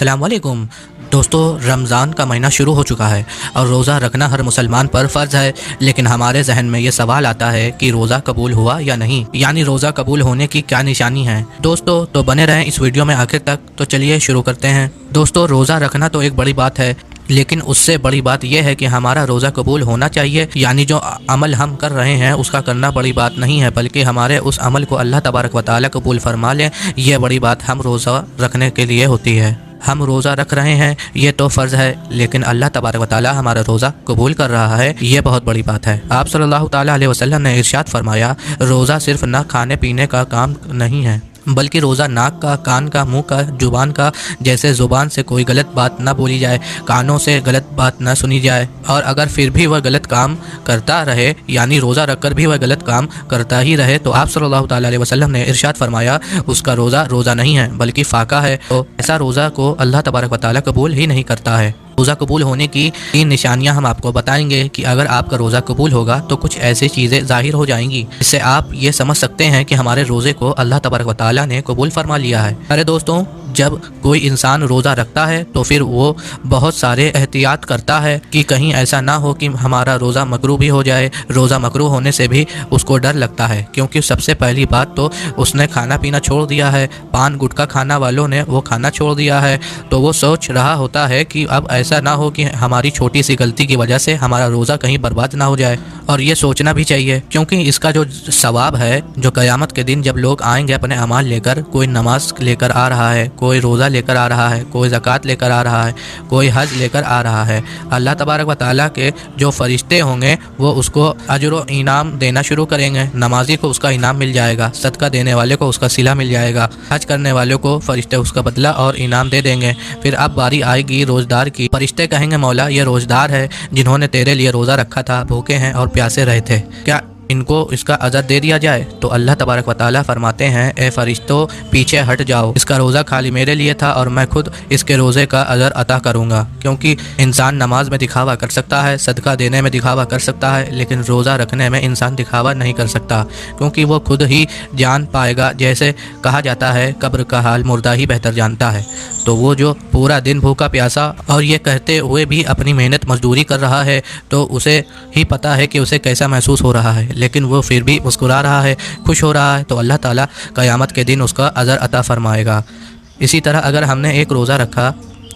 अस्सलाम वालेकुम दोस्तों, रमज़ान का महीना शुरू हो चुका है और रोज़ा रखना हर मुसलमान पर फ़र्ज़ है। लेकिन हमारे जहन में ये सवाल आता है कि रोज़ा कबूल हुआ या नहीं, यानी रोज़ा कबूल होने की क्या निशानी है। दोस्तों तो बने रहें इस वीडियो में आखिर तक। तो चलिए शुरू करते हैं। दोस्तों, रोज़ा रखना तो एक बड़ी बात है, लेकिन उससे बड़ी बात यह है कि हमारा रोज़ा कबूल होना चाहिए। यानी जो अमल हम कर रहे हैं उसका करना बड़ी बात नहीं है, बल्कि हमारे उस अमल को अल्लाह तबारक व तआला कबूल फरमा लें, यह बड़ी बात हम रोज़ा रखने के लिए होती है। हम रोज़ा रख रहे हैं ये तो फ़र्ज़ है, लेकिन अल्लाह तबारक व तआला हमारा रोज़ा कबूल कर रहा है, ये बहुत बड़ी बात है। आप सल्लल्लाहु ताला अलैहि वसल्लम ने इरशाद फरमाया, रोज़ा सिर्फ न खाने पीने का काम नहीं है, बल्कि रोज़ा नाक का, कान का, मुंह का, जुबान का। जैसे ज़ुबान से कोई गलत बात ना बोली जाए, कानों से गलत बात ना सुनी जाए, और अगर फिर भी वह गलत काम करता रहे, यानी रोज़ा रखकर भी वह गलत काम करता ही रहे, तो आप सल्लल्लाहु ताला अलैहि वसल्लम ने इरशाद फरमाया उसका रोज़ा नहीं है बल्कि फाका है। तो ऐसा रोज़ा को अल्लाह तबारक व तआला कबूल ही नहीं करता है। रोज़ा कबूल होने की 3 निशानियां हम आपको बताएंगे कि अगर आपका रोज़ा कबूल होगा तो कुछ ऐसी चीज़ें ज़ाहिर हो जाएंगी, इससे आप ये समझ सकते हैं कि हमारे रोज़े को अल्लाह तबारक व तआला ने कबूल फरमा लिया है। अरे दोस्तों, जब कोई इंसान रोज़ा रखता है तो फिर वो बहुत सारे एहतियात करता है कि कहीं ऐसा ना हो कि हमारा रोज़ा मकरूह भी हो जाए। रोज़ा मकरूह होने से भी उसको डर लगता है, क्योंकि सबसे पहली बात तो उसने खाना पीना छोड़ दिया है। पान गुटखा खाना वालों ने वो खाना छोड़ दिया है, तो वो सोच रहा होता है कि अब ऐसा ना हो कि हमारी छोटी सी गलती की वजह से हमारा रोज़ा कहीं बर्बाद ना हो जाए। और ये सोचना भी चाहिए, क्योंकि इसका जो सवाब है, जो क़यामत के दिन जब लोग आएंगे अपने अमाल लेकर, कोई नमाज लेकर आ रहा है, कोई रोज़ा लेकर आ रहा है, कोई ज़कात लेकर आ रहा है, कोई हज लेकर आ रहा है, अल्लाह तबारक व तआला के जो फरिश्ते होंगे वो उसको अजर व इनाम देना शुरू करेंगे। नमाजी को उसका इनाम मिल जाएगा, सदका देने वाले को उसका सिला मिल जाएगा, हज करने वाले को फरिश्ते उसका बदला और इनाम दे देंगे। फिर अब बारी आएगी रोज़दार की। फरिश्ते कहेंगे, मौला ये रोज़दार है जिन्होंने तेरे लिए रोज़ा रखा था, भूखे हैं और प्यासे रहे थे, क्या इनको इसका अजर दे दिया जाए? तो अल्लाह तबारक व तआला फरमाते हैं, ए फरिश्तों पीछे हट जाओ, इसका रोज़ा खाली मेरे लिए था और मैं खुद इसके रोज़े का अजर अता करूँगा। क्योंकि इंसान नमाज में दिखावा कर सकता है, सदका देने में दिखावा कर सकता है, लेकिन रोज़ा रखने में इंसान दिखावा नहीं कर सकता, क्योंकि वो खुद ही जान पाएगा। जैसे कहा जाता है, कब्र का हाल मुर्दा ही बेहतर जानता है। तो वो जो पूरा दिन भूखा प्यासा और ये कहते हुए भी अपनी मेहनत मजदूरी कर रहा है, तो उसे ही पता है कि उसे कैसा महसूस हो रहा है, लेकिन वो फिर भी मुस्कुरा रहा है, खुश हो रहा है, तो अल्लाह ताला क़यामत के दिन उसका अजर अता फरमाएगा। इसी तरह अगर हमने एक रोज़ा रखा,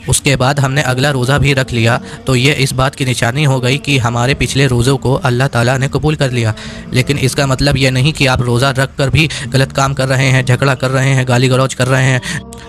उसके बाद हमने अगला रोज़ा भी रख लिया, तो ये इस बात की निशानी हो गई कि हमारे पिछले रोज़ों को अल्लाह ताला ने कबूल कर लिया। लेकिन इसका मतलब ये नहीं कि आप रोज़ा रख कर भी गलत काम कर रहे हैं, झगड़ा कर रहे हैं, गाली गलौज कर रहे हैं,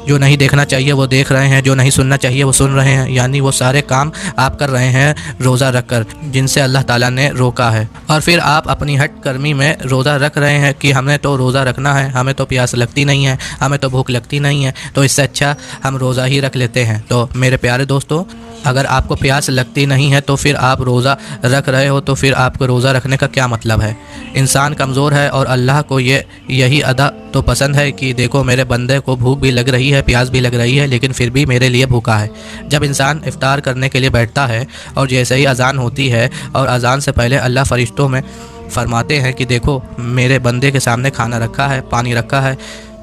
जो नहीं देखना चाहिए वो देख रहे हैं, जो नहीं सुनना चाहिए वो सुन रहे हैं, यानी वो सारे काम आप कर रहे हैं रोज़ा रख कर, जिनसे अल्लाह ताला ने रोका है। और फिर आप अपनी हट कर्मी में रोज़ा रख रहे हैं कि हमें तो रोज़ा रखना है, हमें तो प्यास लगती नहीं है, हमें तो भूख लगती नहीं है, तो इससे अच्छा हम रोज़ा ही रख लेते हैं। तो मेरे प्यारे दोस्तों, अगर आपको प्यास लगती नहीं है तो फिर आप रोज़ा रख रहे हो, तो फिर आपको रोज़ा रखने का क्या मतलब है? इंसान कमज़ोर है और अल्लाह को यही अदा तो पसंद है कि देखो मेरे बंदे को भूख भी लग रही है, प्यास भी लग रही है, लेकिन फिर भी मेरे लिए भूखा है। जब इंसान इफ्तार करने के लिए बैठता है और जैसे ही अज़ान होती है और अज़ान से पहले अल्लाह फरिश्तों में फरमाते हैं कि देखो मेरे बंदे के सामने खाना रखा है, पानी रखा है,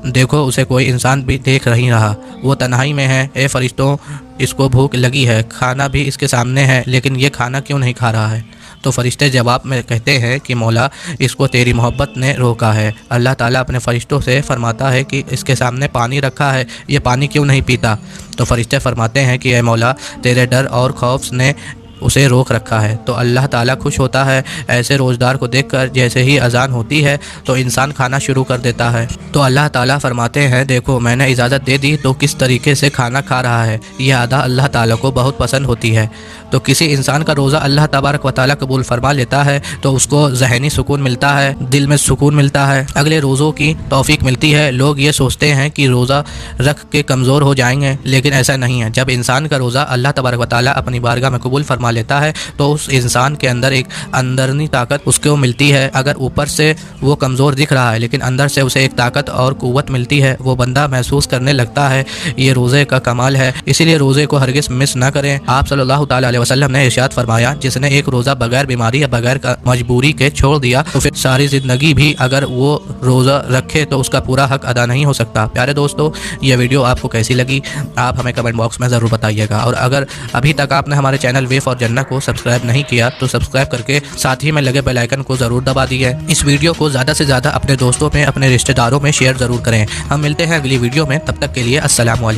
देखो उसे कोई इंसान भी देख नहीं रहा, वो तन्हाई में है, ए फरिश्तों इसको भूख लगी है, खाना भी इसके सामने है, लेकिन ये खाना क्यों नहीं खा रहा है? तो फरिश्ते जवाब में कहते हैं कि मौला इसको तेरी मोहब्बत ने रोका है। अल्लाह ताला अपने फरिश्तों से फरमाता है कि इसके सामने पानी रखा है, ये पानी क्यों नहीं पीता? तो फरिश्ते फरमाते हैं कि ए मौला तेरे डर और खौफ ने उसे रोक रखा है। तो अल्लाह ताला खुश होता है ऐसे रोज़दार को देखकर। जैसे ही अज़ान होती है तो इंसान खाना शुरू कर देता है, तो अल्लाह ताला फरमाते हैं देखो मैंने इजाज़त दे दी तो किस तरीके से खाना खा रहा है। यह अदा अल्लाह ताला को बहुत पसंद होती है। तो किसी इंसान का रोज़ा अल्लाह तबारक व तआला कबूल फरमा लेता है तो उसको ज़हनी सुकून मिलता है, दिल में सुकून मिलता है, अगले रोज़ों की तौफीक मिलती है। लोग ये सोचते हैं कि रोज़ा रख के कमज़ोर हो जाएंगे, लेकिन ऐसा नहीं है। जब इंसान का रोज़ा अल्लाह तबारक व तआला अपनी बारगाह में कबूल फरमा लेता है तो उस इंसान के अंदर एक अंदरूनी ताकत उसको मिलती है। अगर ऊपर से वो कमज़ोर दिख रहा है लेकिन अंदर से उसे एक ताकत और क़ुव्वत मिलती है, वो बंदा महसूस करने लगता है ये रोज़े का कमाल है। इसीलिए रोज़े को हरगिज़ मिस ना करें। आप सल्लल्लाहु ताला अलैहि वसल्लम ने इरशाद फरमाया, जिसने एक रोज़ा बगैर बीमारी या बगैर मजबूरी के छोड़ दिया तो फिर सारी ज़िंदगी भी अगर वो रोज़ा रखे तो उसका पूरा हक अदा नहीं हो सकता। प्यारे दोस्तों, ये वीडियो आपको कैसी लगी आप हमें कमेंट बॉक्स में ज़रूर बताइएगा, और अगर अभी तक आपने हमारे चैनल वे फॉर जन्नत को सब्सक्राइब नहीं किया तो सब्सक्राइब करके साथ ही में लगे बेल आइकन को ज़रूर दबा दिए। इस वीडियो को ज़्यादा से ज़्यादा अपने दोस्तों में, अपने रिश्तेदारों में शेयर ज़रूर करें। हम मिलते हैं अगली वीडियो में, तब तक के लिए अस्सलाम वालेकुम।